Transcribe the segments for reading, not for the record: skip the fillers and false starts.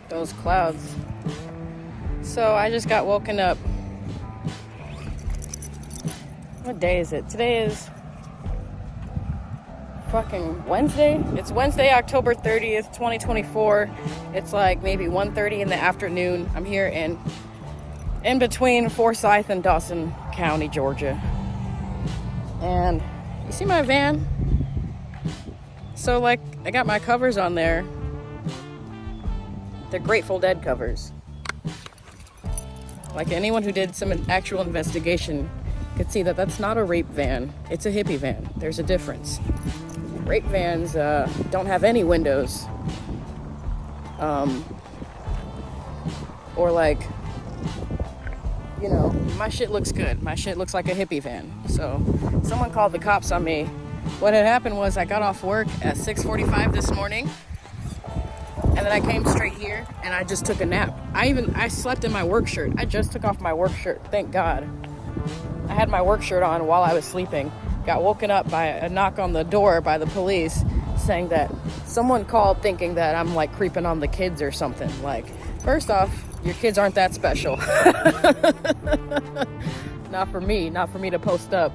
Those clouds. So I just got woken up. What day is it? Today is fucking Wednesday. It's Wednesday, October 30th, 2024. It's like maybe 1:30 in the afternoon. I'm here in between Forsyth and Dawson County, Georgia. And you see my van? So like I got my covers on there. They're Grateful Dead covers. Like anyone who did some actual investigation could see that that's not a rape van. It's a hippie van. There's a difference. Rape vans don't have any windows. Or like, you know, my shit looks good. My shit looks like a hippie van. So someone called the cops on me. What had happened was I got off work at 6:45 this morning. And then I came straight here and I just took a nap. I slept in my work shirt. I just took off my work shirt, thank God. I had my work shirt on while I was sleeping. Got woken up by a knock on the door by the police saying that someone called thinking that I'm like creeping on the kids or something. Like, first off, your kids aren't that special. Not for me to post up.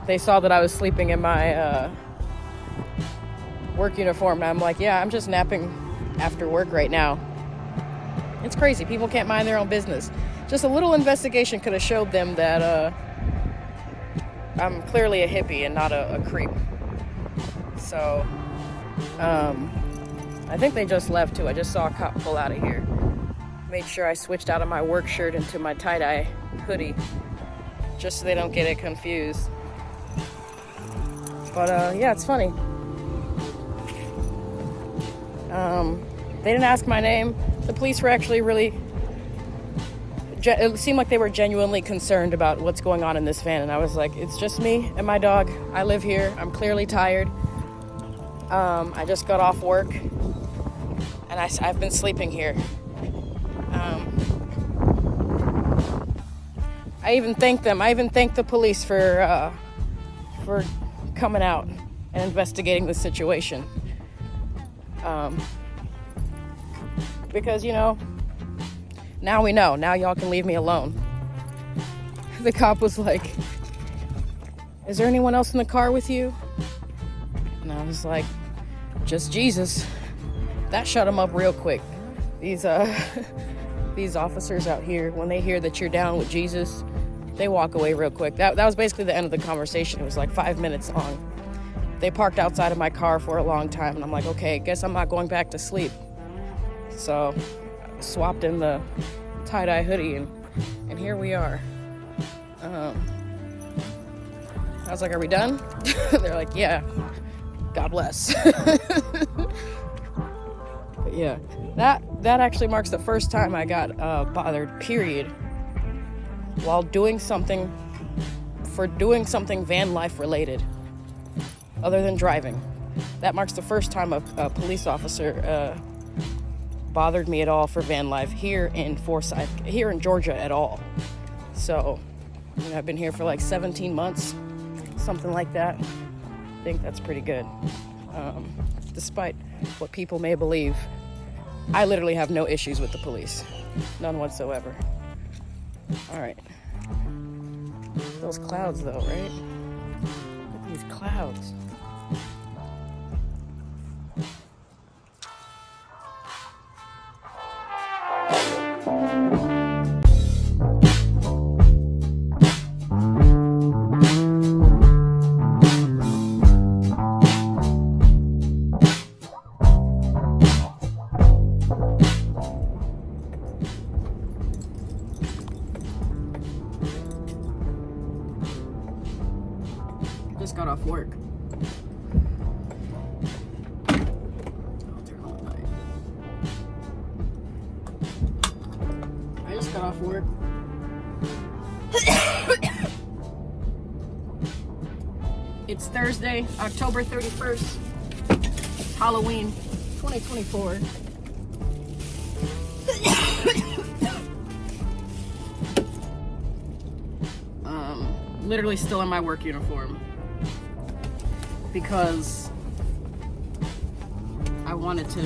They saw that I was sleeping in my work uniform, and I'm like, yeah, I'm just napping after work right now. It's crazy. People can't mind their own business. Just a little investigation could have showed them that I'm clearly a hippie and not a creep. So I think they just left too. I just saw a cop pull out of here. Made sure I switched out of my work shirt into my tie-dye hoodie just so they don't get it confused. But yeah, it's funny. They didn't ask my name. The police were actually it seemed like they were genuinely concerned about what's going on in this van. And I was like, it's just me and my dog. I live here. I'm clearly tired. I just got off work and I've been sleeping here. I even thanked them. I even thanked the police for coming out and investigating the situation. Because, you know, now we know. Now y'all can leave me alone. The cop was like, is there anyone else in the car with you? And I was like, just Jesus. That shut him up real quick. These officers out here, when they hear that you're down with Jesus, they walk away real quick. That was basically the end of the conversation. It was like 5 minutes long. They parked outside of my car for a long time, and I'm like, okay, guess I'm not going back to sleep. So I swapped in the tie-dye hoodie, and here we are. I was like, are we done? They're like, yeah, God bless. But yeah, that actually marks the first time I got bothered, period, while doing something van life related, other than driving. That marks the first time a police officer bothered me at all for van life here in Forsyth, here in Georgia at all. So, you know, I've been here for like 17 months, something like that. I think that's pretty good. Despite what people may believe, I literally have no issues with the police. None whatsoever. All right. Those clouds though, right? Look at these clouds. Just got off work. I'll turn on the light. I just got off work. It's Thursday, October 31st, Halloween 2024. Literally still in my work uniform because I wanted to,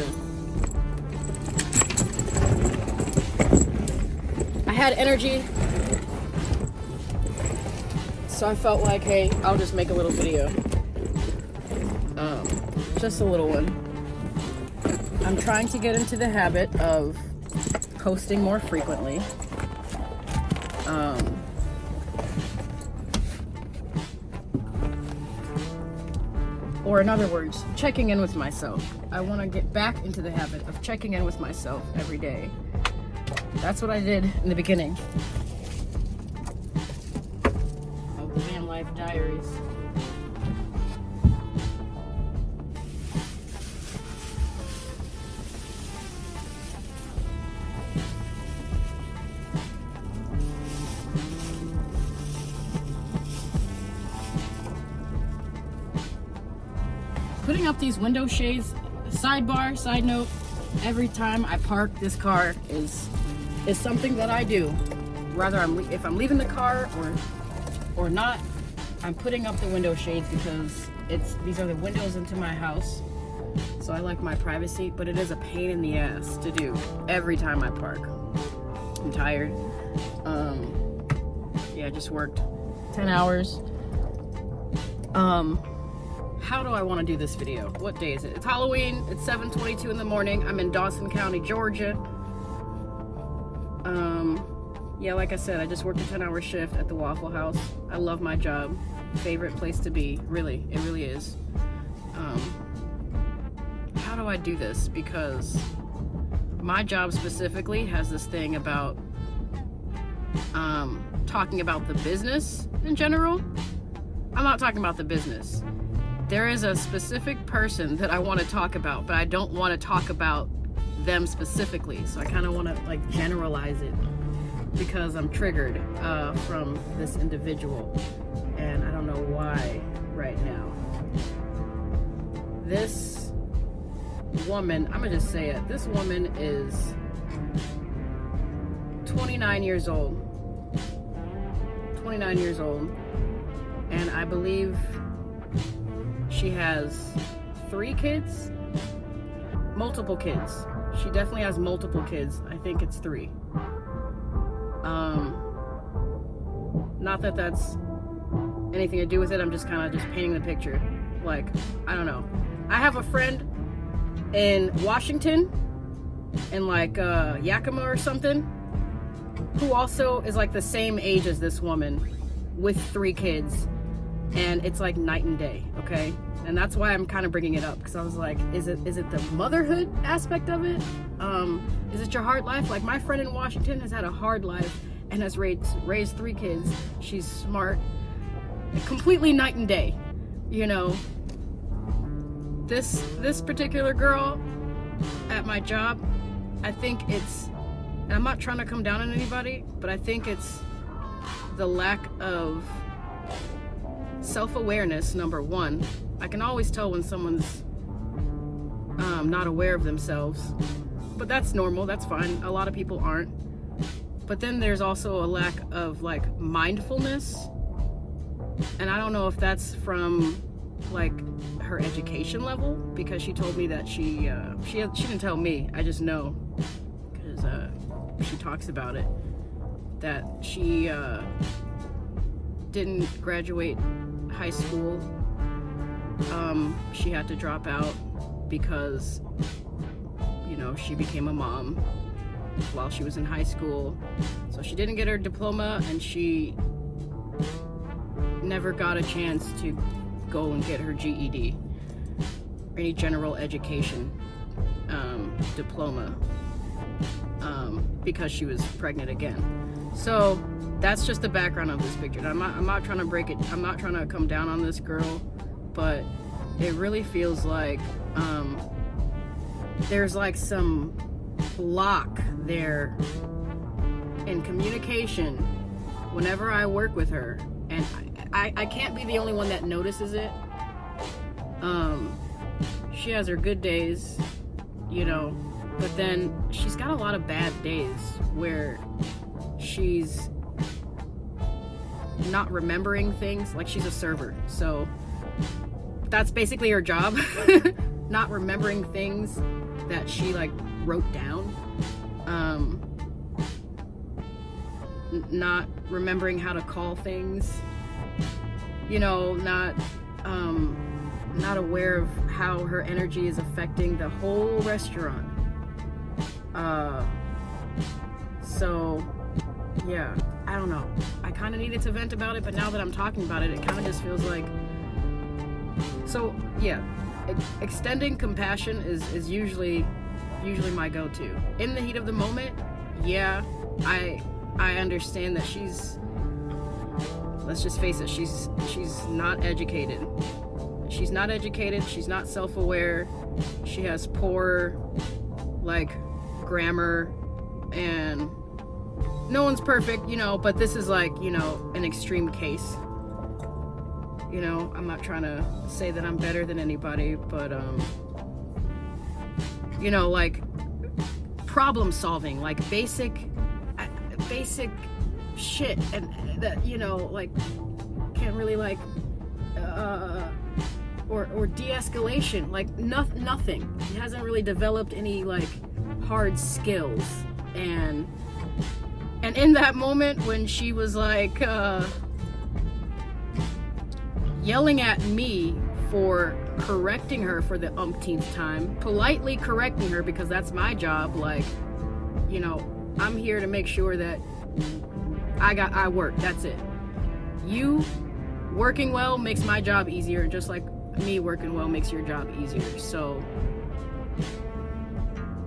I had energy, so I felt like, hey, I'll just make a little video. Just a little one. I'm trying to get into the habit of posting more frequently. Or in other words, checking in with myself. I want to get back into the habit of checking in with myself every day. That's what I did in the beginning of the Vanlife Diaries. Putting up these window shades, sidebar, side note, every time I park this car is something that I do. Whether if I'm leaving the car or not, I'm putting up the window shades because these are the windows into my house. So I like my privacy, but it is a pain in the ass to do every time I park. I'm tired. Yeah, I just worked 10 hours. How do I want to do this video? What day is it? It's Halloween. It's 7:22 in the morning. I'm in Dawson County, Georgia. Yeah, like I said, I just worked a 10-hour shift at the Waffle House. I love my job. Favorite place to be. Really, it really is. How do I do this? Because my job specifically has this thing about talking about the business in general. I'm not talking about the business. There is a specific person that I want to talk about, but I don't want to talk about them specifically. So I kind of want to like generalize it because I'm triggered from this individual, and I don't know why right now. This woman, I'm gonna just say it. This woman is 29 years old. 29 years old, and I believe she has 3 kids, multiple kids. She definitely has multiple kids. I think it's 3. Not that that's anything to do with it. I'm just kind of just painting the picture. Like, I don't know. I have a friend in Washington, in like Yakima or something, who also is like the same age as this woman with 3 kids. And it's like night and day, okay? And that's why I'm kind of bringing it up, because I was like, is it the motherhood aspect of it? Is it your hard life? Like, my friend in Washington has had a hard life and has raised 3 kids. She's smart, completely night and day, you know. This particular girl at my job, I think it's, and I'm not trying to come down on anybody, but I think it's the lack of self-awareness, number one. I can always tell when someone's not aware of themselves, but that's normal, that's fine. A lot of people aren't. But then there's also a lack of like mindfulness, and I don't know if that's from like her education level, because she told me that she didn't tell me, I just know because she talks about it, that she didn't graduate high school. She had to drop out because, you know, she became a mom while she was in high school. So she didn't get her diploma, and she never got a chance to go and get her GED or any general education diploma because she was pregnant again. So that's just the background of this picture. I'm not trying to break it. I'm not trying to come down on this girl, but it really feels like there's like some block there in communication whenever I work with her, and I can't be the only one that notices it. She has her good days, you know, but then she's got a lot of bad days where she's not remembering things. Like, she's a server, so that's basically her job. not remembering things that she like wrote down, not remembering how to call things, you know, not aware of how her energy is affecting the whole restaurant. So yeah, I don't know. I kind of needed to vent about it, but now that I'm talking about it, it kind of just feels like, so yeah, extending compassion is usually my go-to. In the heat of the moment, yeah, I understand that she's, let's just face it, she's not educated. She's not educated, she's not self-aware, she has poor, like, grammar, and no one's perfect, you know, but this is like, you know, an extreme case. You know, I'm not trying to say that I'm better than anybody, but, you know, like, problem solving, like, basic shit, and that, you know, like, can't really, like, or de-escalation, like, nothing. He hasn't really developed any, like, hard skills, and in that moment when she was like yelling at me for correcting her for the umpteenth time, politely correcting her because that's my job, like, you know, I'm here to make sure that I work, that's it. You working well makes my job easier, just like me working well makes your job easier. So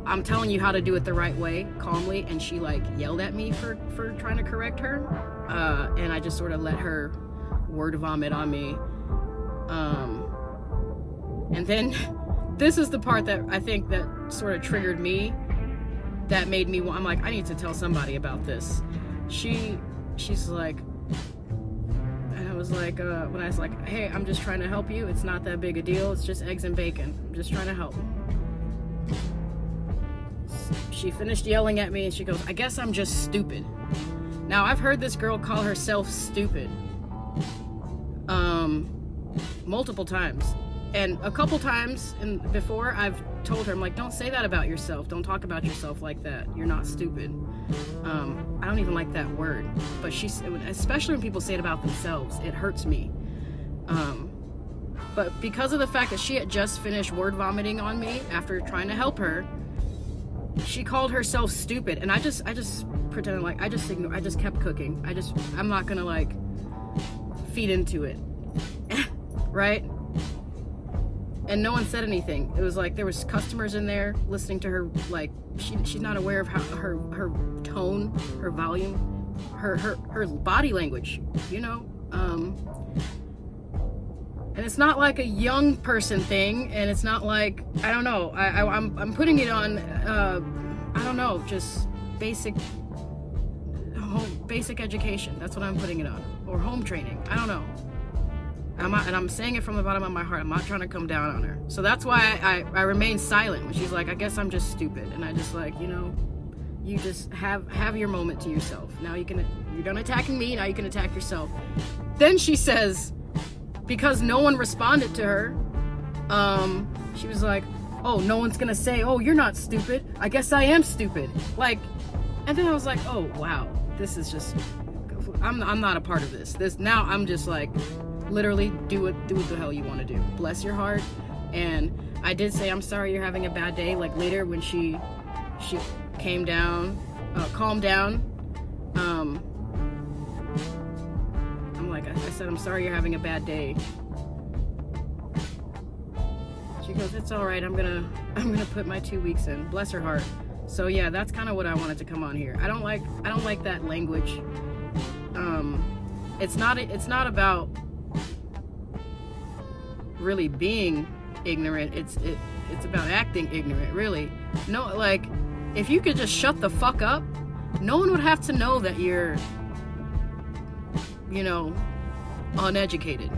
I'm telling you how to do it the right way, calmly, and she like yelled at me for trying to correct her, and I just sort of let her word vomit on me, and then this is the part that I think that sort of triggered me, that made me, I'm like, I need to tell somebody about this. She's like, and I was like, when I was like, hey, I'm just trying to help you, it's not that big a deal, it's just eggs and bacon, I'm just trying to help. She finished yelling at me and she goes, I guess I'm just stupid. Now, I've heard this girl call herself stupid multiple times, and a couple times before I've told her, I'm like, don't say that about yourself, don't talk about yourself like that, you're not stupid. I don't even like that word, but especially when people say it about themselves, it hurts me. But because of the fact that she had just finished word vomiting on me after trying to help her, she called herself stupid, and I just pretended like I just kept cooking. I'm not gonna like feed into it. Right? And no one said anything. It was like there was customers in there listening to her, like she's not aware of how her tone, her volume, her body language, you know? And it's not like a young person thing, and it's not like, I don't know, I'm putting it on, I don't know, just basic education. That's what I'm putting it on, or home training. I don't know. And I'm saying it from the bottom of my heart. I'm not trying to come down on her. So that's why I remain silent when she's like, I guess I'm just stupid. And I just like, you know, you just have your moment to yourself. Now you're done attacking me, now you can attack yourself. Then she says, because no one responded to her, she was like, oh, no one's gonna say, oh, you're not stupid, I guess I am stupid. Like, and then I was like, oh wow, this is just, I'm not a part of this. Now I'm just like, literally do what the hell you want to do. Bless your heart. And I did say, I'm sorry you're having a bad day, like later when she calmed down. I'm like, I said, I'm sorry you're having a bad day. She goes, it's all right, I'm gonna put my 2 weeks in. Bless her heart. So yeah, that's kind of what I wanted to come on here. I don't like that language. It's not about really being ignorant. It's about acting ignorant, really. No, like, if you could just shut the fuck up, no one would have to know that you're, you know, uneducated.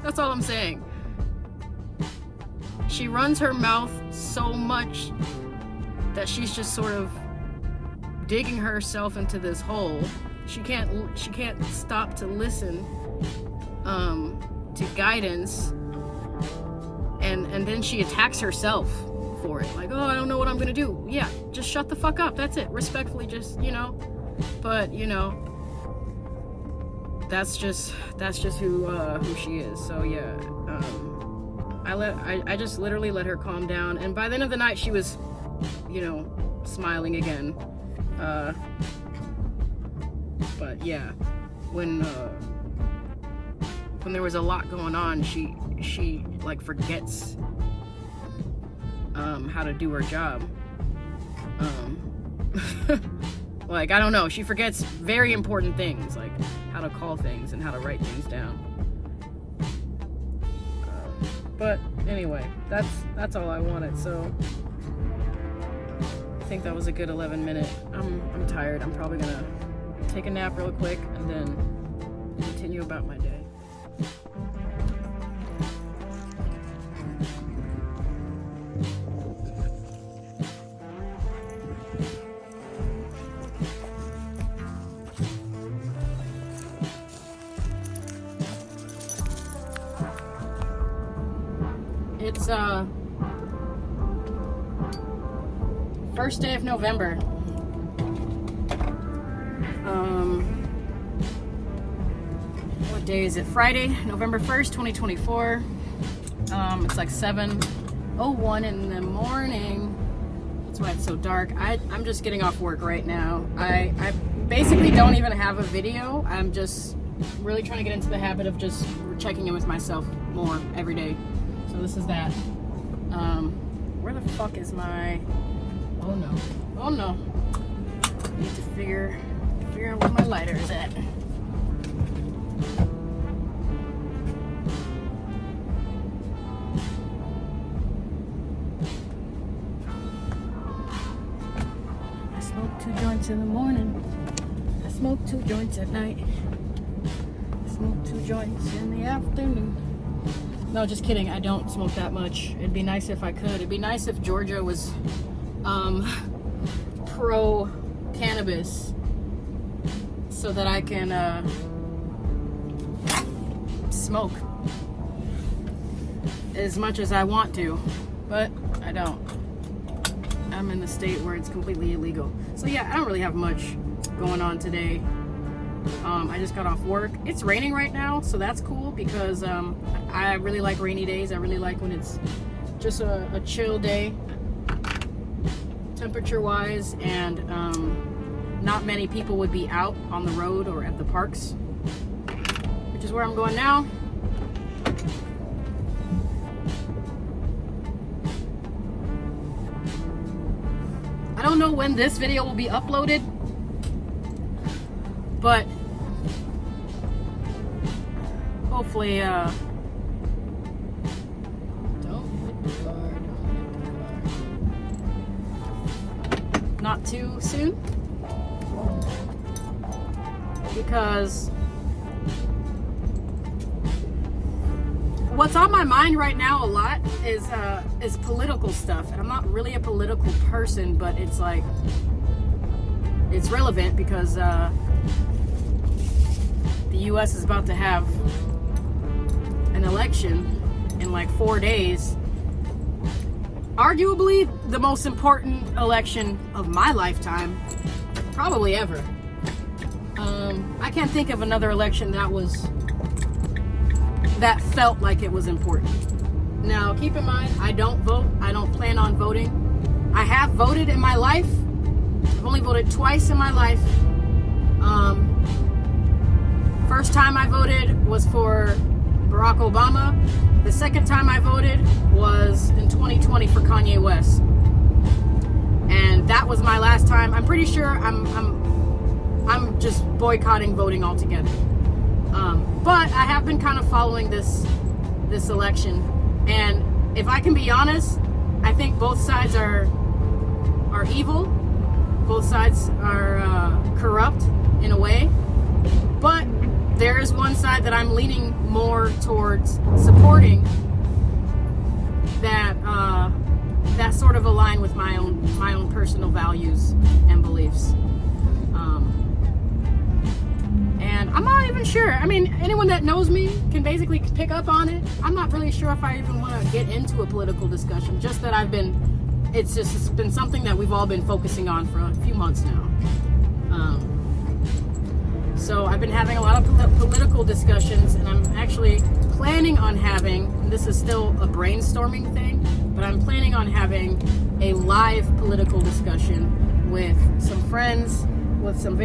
That's all I'm saying. She runs her mouth so much that she's just sort of digging herself into this hole. She can't stop to listen to guidance, and then she attacks herself for it. Like, oh, I don't know what I'm gonna do. Yeah, just shut the fuck up. That's it. Respectfully, just, you know. But, you know, that's just who she is. So yeah, I just literally let her calm down, and by the end of the night she was, you know, smiling again. But yeah, when there was a lot going on, she like forgets how to do her job. Like, I don't know, she forgets very important things, like how to call things and how to write things down. But anyway, that's all I wanted. So I think that was a good 11 minute. I'm tired. I'm probably gonna take a nap real quick and then continue about my day. It's first day of November. What day is it? Friday, November 1st, 2024. It's like 7:01 in the morning. That's why it's so dark. I'm just getting off work right now. I basically don't even have a video. I'm just really trying to get into the habit of just checking in with myself more every day. So this is that. Where the fuck is my... Oh no. Oh no. I need to figure out where my lighter is at. I smoke 2 joints in the morning. I smoke 2 joints at night. I smoke 2 joints in the afternoon. No, just kidding. I don't smoke that much. It'd be nice if I could. It'd be nice if Georgia was pro cannabis so that I can smoke as much as I want to, but I don't. I'm in the state where it's completely illegal. So yeah, I don't really have much going on today. I just got off work. It's raining right now, so that's cool because I really like rainy days. I really like when it's just a chill day, temperature-wise, and not many people would be out on the road or at the parks, which is where I'm going now. I don't know when this video will be uploaded, but hopefully, don't hit the car, not too soon, because what's on my mind right now a lot is political stuff, and I'm not really a political person, but it's like, it's relevant because the US is about to have an election in like 4 days. Arguably the most important election of my lifetime, probably ever. I can't think of another election that felt like it was important. Now, keep in mind, I don't vote. I don't plan on voting. I have voted in my life. I've only voted twice in my life. First time I voted was for Barack Obama. The second time I voted was in 2020 for Kanye West. And that was my last time. I'm pretty sure I'm just boycotting voting altogether. But I have been kind of following this election, and if I can be honest, I think both sides are evil. Both sides are corrupt in a way, but there is one side that I'm leaning more towards supporting that sort of align with my own personal values and beliefs. And And I'm not even sure. I mean, anyone that knows me can basically pick up on it. I'm not really sure if I even want to get into a political discussion, just that it's been something that we've all been focusing on for a few months now. So I've been having a lot of political discussions, and I'm actually planning on having, and this is still a brainstorming thing, but I'm planning on having a live political discussion with some friends, with some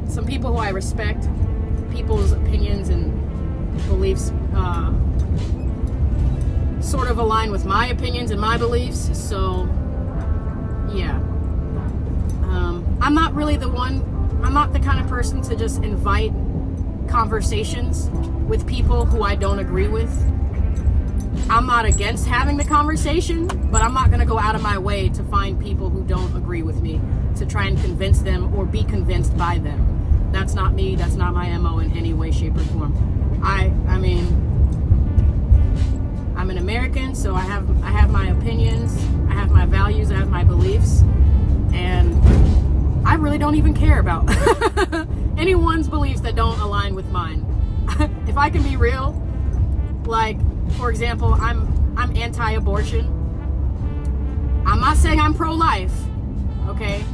some people who I respect, people's opinions and beliefs sort of align with my opinions and my beliefs. So yeah, I'm not the kind of person to just invite conversations with people who I don't agree with. I'm not against having the conversation, but I'm not going to go out of my way to find people who don't agree with me to try and convince them or be convinced by them. That's not me. That's not my MO in any way, shape, or form. I mean, I'm an American, so I have my opinions, I have my values, I have my beliefs, and I really don't even care about anyone's beliefs that don't align with mine. If I can be real, like, for example, I'm anti-abortion. I'm not saying I'm pro-life, okay?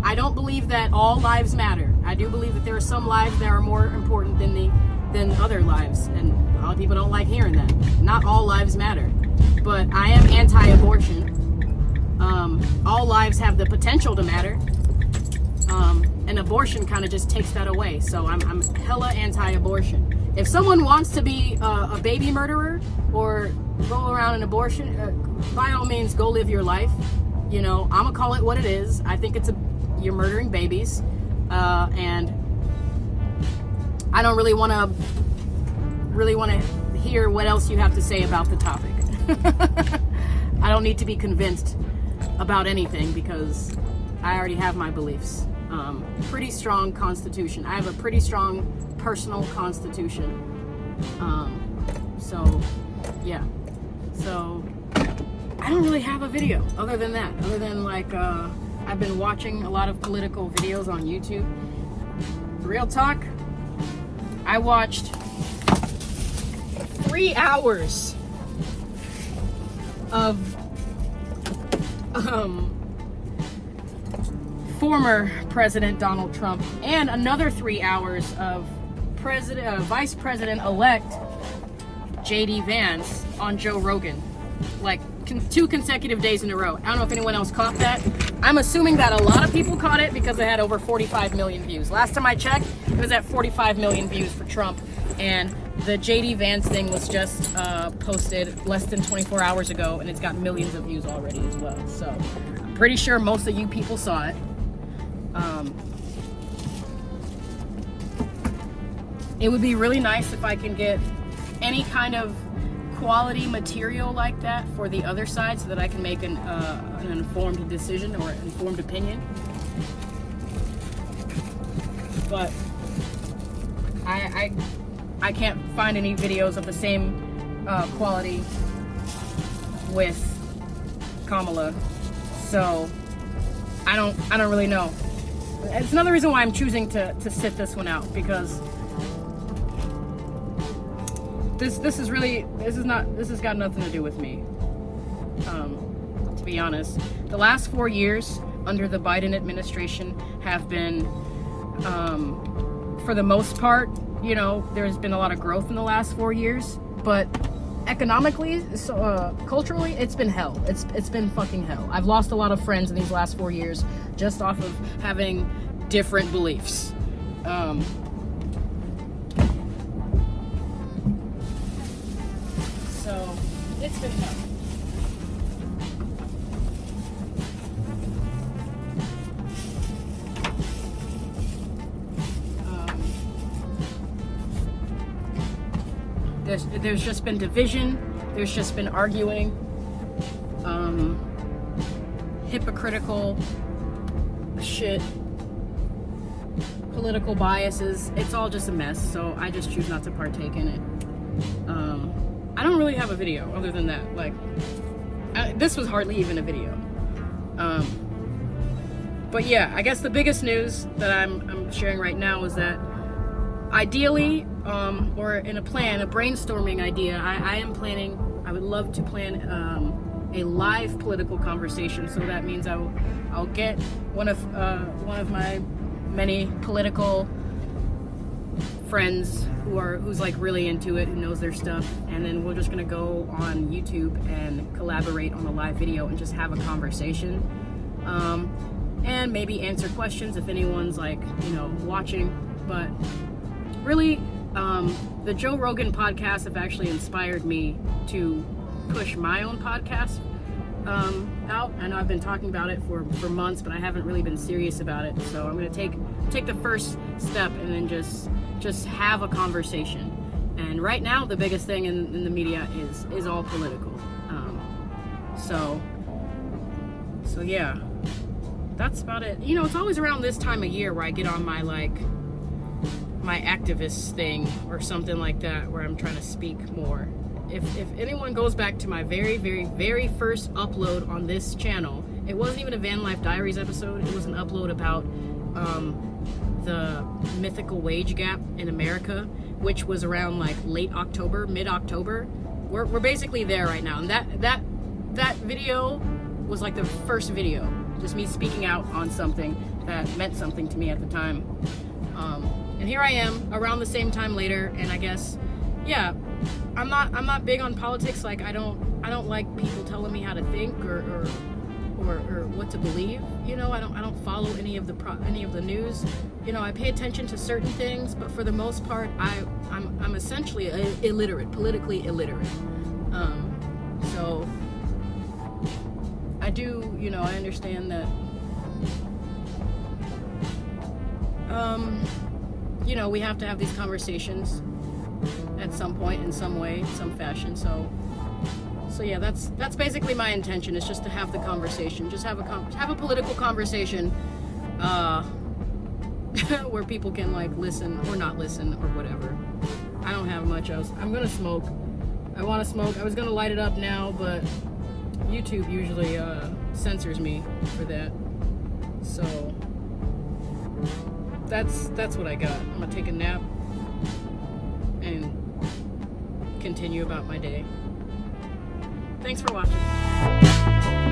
I don't believe that all lives matter. I do believe that there are some lives that are more important than other lives, and a lot of people don't like hearing that. Not all lives matter, but I am anti-abortion. All lives have the potential to matter, and abortion kind of just takes that away. So I'm hella anti-abortion. If someone wants to be a baby murderer or go around an abortion, by all means, go live your life. You know, I'm gonna call it what it is. I think you're murdering babies, and I don't really want to hear what else you have to say about the topic. I don't need to be convinced about anything because I already have my beliefs. Pretty strong constitution. I have a pretty strong personal constitution. So yeah. So I don't really have a video other than that. Other than like I've been watching a lot of political videos on YouTube. Real talk, I watched 3 hours of former President Donald Trump and another 3 hours of Vice President-elect J.D. Vance on Joe Rogan, like 2 consecutive days in a row. I don't know if anyone else caught that. I'm assuming that a lot of people caught it because it had over 45 million views. Last time I checked, it was at 45 million views for Trump, and the J.D. Vance thing was just posted less than 24 hours ago, and it's got millions of views already as well. So I'm pretty sure most of you people saw it. It would be really nice if I can get any kind of quality material like that for the other side so that I can make an informed decision or informed opinion. But I can't find any videos of the same quality with Kamala, so I don't really know. It's another reason why I'm choosing to sit this one out, because this has got nothing to do with me. To be honest, the last 4 years under the Biden administration have been, for the most part, you know, there's been a lot of growth in the last 4 years, but economically, culturally, it's been hell. It's been fucking hell. I've lost a lot of friends in these last 4 years just off of having different beliefs. So it's been hell. There's just been division, there's just been arguing, hypocritical shit, political biases. It's all just a mess, so I just choose not to partake in it. I don't really have a video other than that. Like, this was hardly even a video. But yeah, I guess the biggest news that I'm sharing right now is that ideally, or in a plan, a brainstorming idea, I am planning, I would love to plan a live political conversation. So that means I'll get one of my many political friends who's like really into it, who knows their stuff, and then we're just gonna go on YouTube and collaborate on a live video and just have a conversation, and maybe answer questions if anyone's like, you know, watching. But really, the Joe Rogan podcast have actually inspired me to push my own podcast out. I know I've been talking about it for months, but I haven't really been serious about it. So I'm gonna take the first step and then just have a conversation. And right now, the biggest thing in the media is all political. So yeah, that's about it. You know, it's always around this time of year where I get on my activist thing or something like that, where I'm trying to speak more. If anyone goes back to my very, very, very first upload on this channel, it wasn't even a Vanlife Diaries episode. It was an upload about the mythical wage gap in America, which was around like late October, mid-October. We're basically there right now, and that video was like the first video, just me speaking out on something that meant something to me at the time. And here I am around the same time later, and I guess, yeah, I'm not big on politics. Like I don't like people telling me how to think or what to believe. You know, I don't follow any of the news. You know, I pay attention to certain things, but for the most part, I'm essentially illiterate, politically illiterate. So I do, you know, I understand that. You know, we have to have these conversations at some point, in some way, some fashion. So yeah, that's basically my intention. Is just to have the conversation, just have a political conversation, where people can like listen or not listen or whatever. I don't have much else. I'm gonna smoke. I want to smoke. I was gonna light it up now, but YouTube usually censors me for that. So that's what I got. I'm gonna take a nap and continue about my day. Thanks for watching.